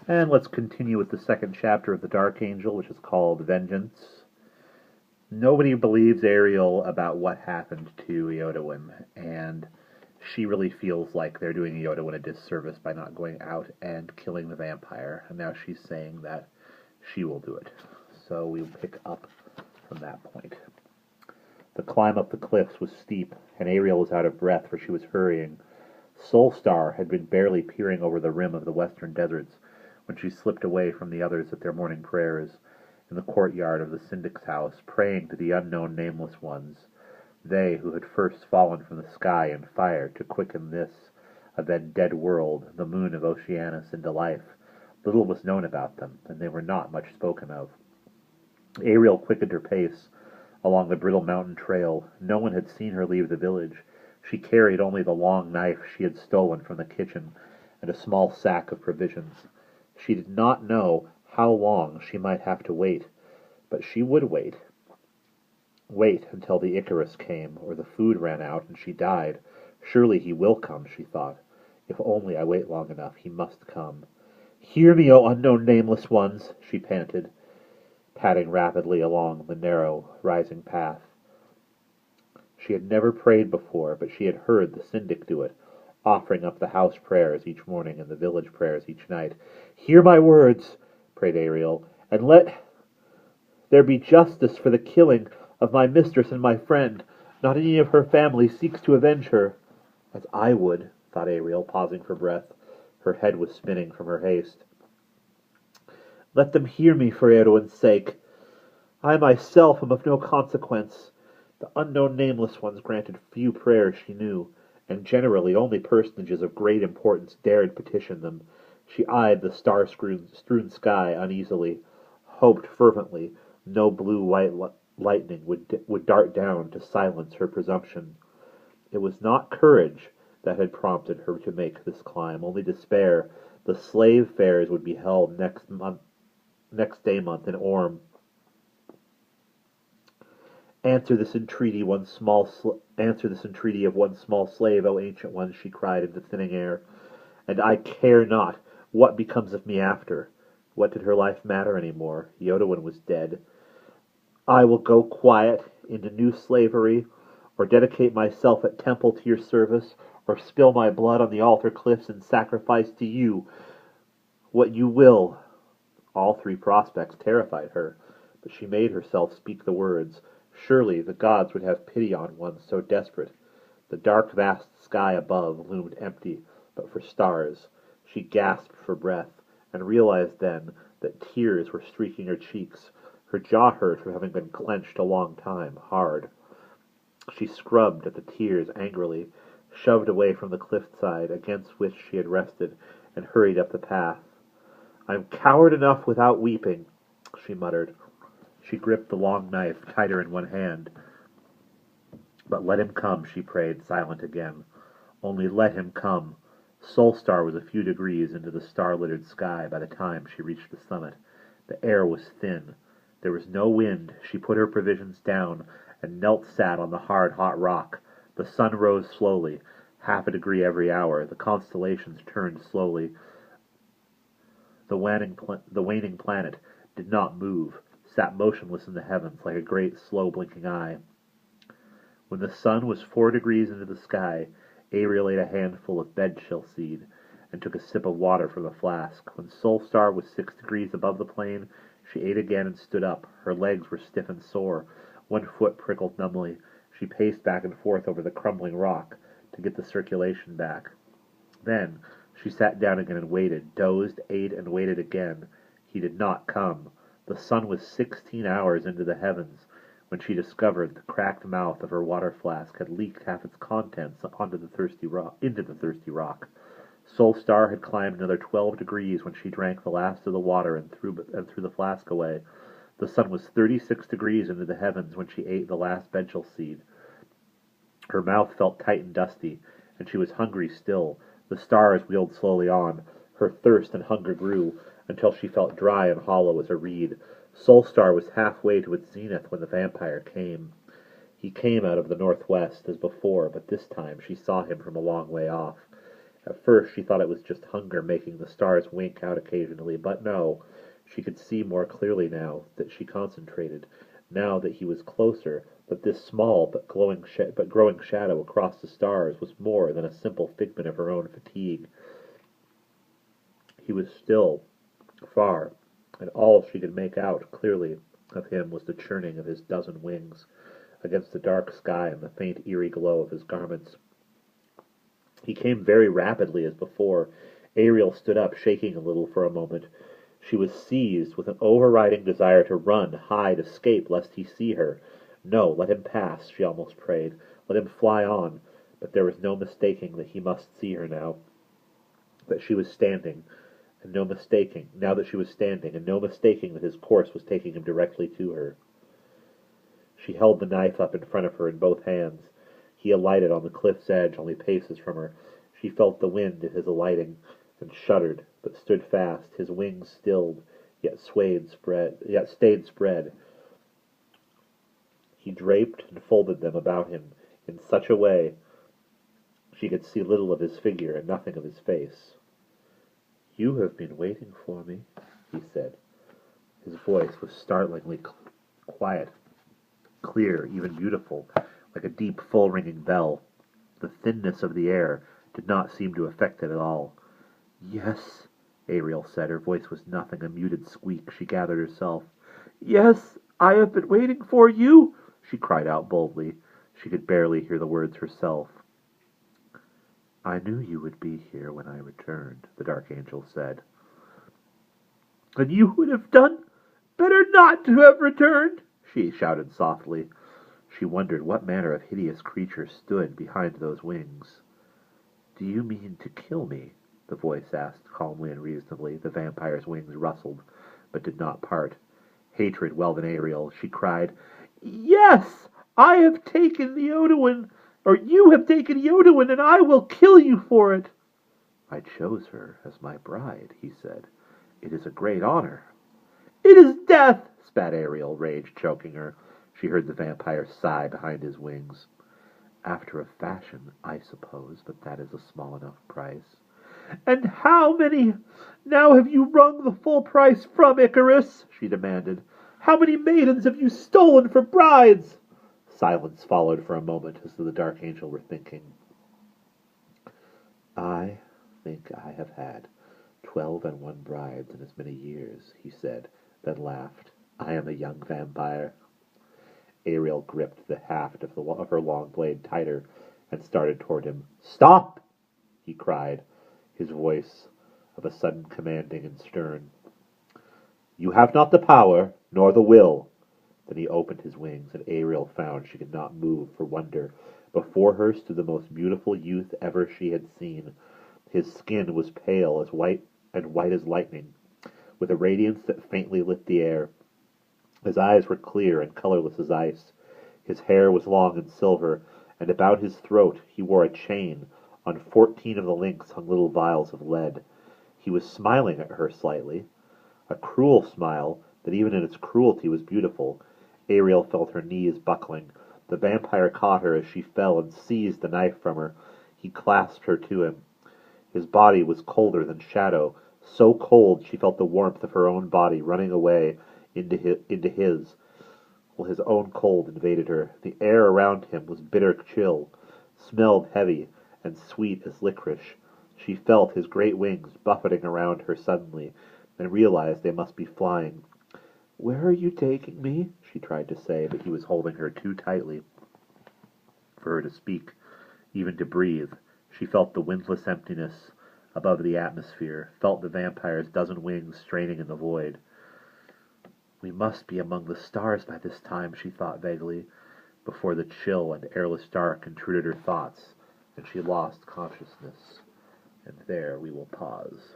And let's continue with the second chapter of the Darkangel, which is called Vengeance. Nobody believes Ariel about what happened to Iodowin, and she really feels like they're doing Iodowin a disservice by not going out and killing the vampire, and now she's saying that she will do it. So we'll pick up from that point. The climb up the cliffs was steep, and Ariel was out of breath, for she was hurrying. Soulstar had been barely peering over the rim of the western deserts when she slipped away from the others at their morning prayers in the courtyard of the Syndic's house, praying to the unknown nameless ones, they who had first fallen from the sky in fire to quicken this, a then dead world, the moon of Oceanus, into life. Little was known about them, and they were not much spoken of. Ariel quickened her pace along the brittle mountain trail. No one had seen her leave the village. She carried only the long knife she had stolen from the kitchen and a small sack of provisions. She did not know how long she might have to wait, but she would wait. Wait until the Icarus came, or the food ran out and she died. Surely he will come, she thought. If only I wait long enough, he must come. Hear me, O unknown nameless ones, she panted, padding rapidly along the narrow, rising path. She had never prayed before, but she had heard the Syndic do it, offering up the house prayers each morning and the village prayers each night. Hear my words, prayed Ariel, and let there be justice for the killing of my mistress and my friend. Not any of her family seeks to avenge her. As I would, thought Ariel, pausing for breath. Her head was spinning from her haste. Let them hear me for Eowyn's sake. I myself am of no consequence. The unknown nameless ones granted few prayers she knew, and generally only personages of great importance dared petition them. She eyed the star-strewn sky uneasily, hoped fervently no blue-white lightning would dart down to silence her presumption. It was not courage that had prompted her to make this climb, only despair. The slave fairs would be held next day month in Orm. Answer this entreaty of one small slave, O ancient ones, she cried into thinning air, and I care not what becomes of me after. What did her life matter any more? Iodowin was dead. I will go quiet into new slavery, or dedicate myself at temple to your service, or spill my blood on the altar cliffs and sacrifice to you what you will. All three prospects terrified her, but she made herself speak the words. Surely the gods would have pity on one so desperate. The dark vast sky above loomed empty, but for stars. She gasped for breath, and realized then that tears were streaking her cheeks. Her jaw hurt from having been clenched a long time, hard. She scrubbed at the tears angrily, shoved away from the cliffside against which she had rested, and hurried up the path. I'm coward enough without weeping, she muttered. She gripped the long knife tighter in one hand. But let him come, she prayed, silent again. Only let him come. Soulstar was a few degrees into the star-littered sky by the time she reached the summit. The air was thin. There was no wind. She put her provisions down and sat on the hard, hot rock. The sun rose slowly, half a degree every hour. The constellations turned slowly. The waning planet did not move, sat motionless in the heavens like a great, slow-blinking eye. When the sun was 4 degrees into the sky, Ariel ate a handful of bedshell seed and took a sip of water from the flask. When Soulstar was 6 degrees above the plain, she ate again and stood up. Her legs were stiff and sore. One foot prickled numbly. She paced back and forth over the crumbling rock to get the circulation back. Then she sat down again and waited, dozed, ate, and waited again. He did not come. The sun was 16 hours into the heavens when she discovered the cracked mouth of her water flask had leaked half its contents into the thirsty rock. Soulstar had climbed another 12 degrees when she drank the last of the water and threw the flask away. The sun was 36 degrees into the heavens when she ate the last bedshell seed. Her mouth felt tight and dusty, and she was hungry still. The stars wheeled slowly on. Her thirst and hunger grew until she felt dry and hollow as a reed. Soulstar was halfway to its zenith when the vampire came. He came out of the northwest as before, but this time she saw him from a long way off. At first she thought it was just hunger making the stars wink out occasionally, but no, she could see more clearly now that she concentrated, now that he was closer, that this small but growing shadow across the stars was more than a simple figment of her own fatigue. He was still far, and all she could make out clearly of him was the churning of his dozen wings against the dark sky and the faint eerie glow of his garments. He came very rapidly as before. Ariel stood up, shaking a little for a moment. She was seized with an overriding desire to run, hide, escape, lest he see her. No, let him pass, she almost prayed. Let him fly on. But there was no mistaking that he must see her now. That she was standing, and no mistaking, now that she was standing, and no mistaking that his course was taking him directly to her. She held the knife up in front of her in both hands. He alighted on the cliff's edge, only paces from her. She felt the wind in his alighting, and shuddered, but stood fast, his wings stilled, yet stayed spread. He draped and folded them about him in such a way she could see little of his figure and nothing of his face. "You have been waiting for me," he said. His voice was startlingly quiet, clear, even beautiful, like a deep, full-ringing bell. The thinness of the air did not seem to affect it at all. "Yes," Ariel said. Her voice was nothing, a muted squeak. She gathered herself. "Yes, I have been waiting for you," she cried out boldly. She could barely hear the words herself. "I knew you would be here when I returned," the Dark Angel said. "Then you would have done better not to have returned," she shouted softly. She wondered what manner of hideous creature stood behind those wings. "Do you mean to kill me?" the voice asked calmly and reasonably. The vampire's wings rustled, but did not part. Hatred welled in Ariel. She cried, "Yes! I have taken the Odoin, or you have taken Odoin, and I will kill you for it." "I chose her as my bride," he said. "It is a great honor." "It is death!" spat Ariel, rage choking her. She heard the vampire sigh behind his wings. "After a fashion, I suppose, but that is a small enough price." "And how many now have you wrung the full price from, Icarus?" she demanded. "How many maidens have you stolen for brides?" Silence followed for a moment, as though the Dark Angel were thinking. "I think I have had 12 brides in as many years," he said, then laughed. "I am a young vampire." Ariel gripped the haft of her long blade tighter and started toward him. "Stop!" he cried, his voice of a sudden commanding and stern. "You have not the power, nor the will." Then he opened his wings, and Ariel found she could not move for wonder. Before her stood the most beautiful youth ever she had seen. His skin was pale as white as lightning, with a radiance that faintly lit the air. His eyes were clear and colorless as ice. His hair was long and silver, and about his throat he wore a chain. On 14 of the links hung little vials of lead. He was smiling at her slightly, a cruel smile that even in its cruelty was beautiful. Ariel felt her knees buckling. The vampire caught her as she fell and seized the knife from her. He clasped her to him. His body was colder than shadow, so cold she felt the warmth of her own body running away into his, while his own cold invaded her. The air around him was bitter chill, smelled heavy and sweet as licorice. She felt his great wings buffeting around her suddenly, and realized they must be flying. "Where are you taking me?" she tried to say, but he was holding her too tightly for her to speak, even to breathe. She felt the windless emptiness above the atmosphere, felt the vampire's dozen wings straining in the void. "We must be among the stars by this time," she thought vaguely, before the chill and airless dark intruded her thoughts, and she lost consciousness. And there we will pause.